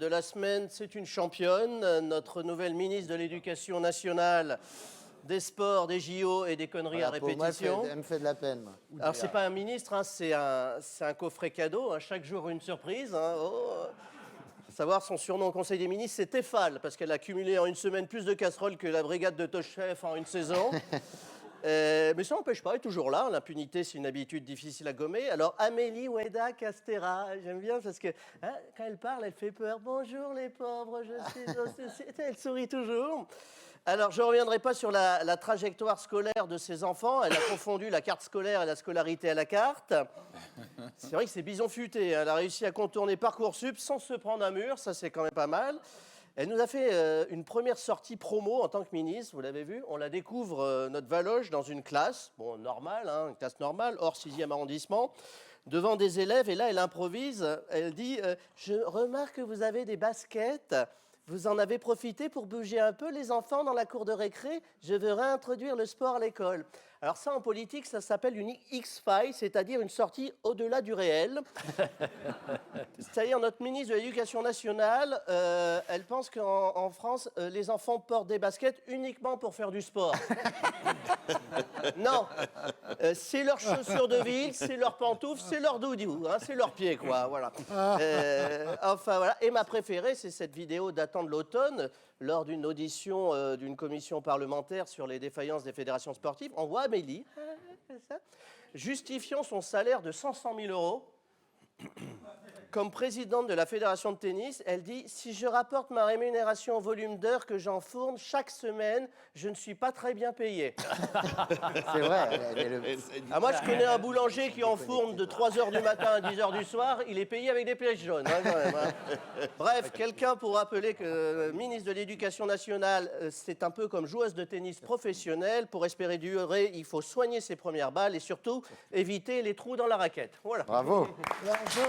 de la semaine, c'est une championne, notre nouvelle ministre de l'Éducation nationale, des sports, des JO et des conneries à répétition. Moi, elle me fait de la peine. Moi. Alors, c'est pas un ministre, hein, c'est un coffret cadeau, hein, chaque jour une surprise. Hein, savoir son surnom au Conseil des ministres, c'est Tefal, parce qu'elle a cumulé en une semaine plus de casseroles que la brigade de Tochef en une saison. Mais ça n'empêche pas, elle est toujours là. L'impunité, c'est une habitude difficile à gommer. Alors, Amélie Oueda Castera, j'aime bien parce que hein, quand elle parle, elle fait peur. Bonjour les pauvres, elle sourit toujours. Alors, je ne reviendrai pas sur la trajectoire scolaire de ses enfants. Elle a confondu la carte scolaire et la scolarité à la carte. C'est vrai que c'est bison futé. Elle a réussi à contourner Parcoursup sans se prendre un mur. Ça, c'est quand même pas mal. Elle nous a fait une première sortie promo en tant que ministre, vous l'avez vu. On la découvre, notre Valoche, dans une classe, bon, normale, hein, une classe normale, hors 6e arrondissement, devant des élèves. Et là, elle improvise. Elle dit je remarque que vous avez des baskets. Vous en avez profité pour bouger un peu les enfants dans la cour de récré. Je veux réintroduire le sport à l'école. Alors ça, en politique, ça s'appelle une X-File, c'est-à-dire une sortie au-delà du réel. C'est-à-dire notre ministre de l'Éducation nationale, elle pense qu'en France, les enfants portent des baskets uniquement pour faire du sport. Non, c'est leurs chaussures de ville, c'est leurs pantoufles, c'est leur doudou, hein, c'est leurs pieds, quoi, voilà. Enfin, voilà. Et ma préférée, c'est cette vidéo datant de l'automne, lors d'une audition d'une commission parlementaire sur les défaillances des fédérations sportives. On voit Amélie, justifiant son salaire de 100 000 euros. Comme présidente de la fédération de tennis, elle dit « Si je rapporte ma rémunération au volume d'heures que j'enfourne chaque semaine, je ne suis pas très bien payée. » C'est vrai. Ah, moi, je connais un boulanger qui enfourne de 3h du matin à 10h du soir. Il est payé avec des pièces jaunes. Hein, quand même, hein. Bref, quelqu'un pour rappeler que le ministre de l'Éducation nationale, c'est un peu comme joueuse de tennis professionnelle. Pour espérer durer, il faut soigner ses premières balles et surtout éviter les trous dans la raquette. Voilà. Bravo. Bravo.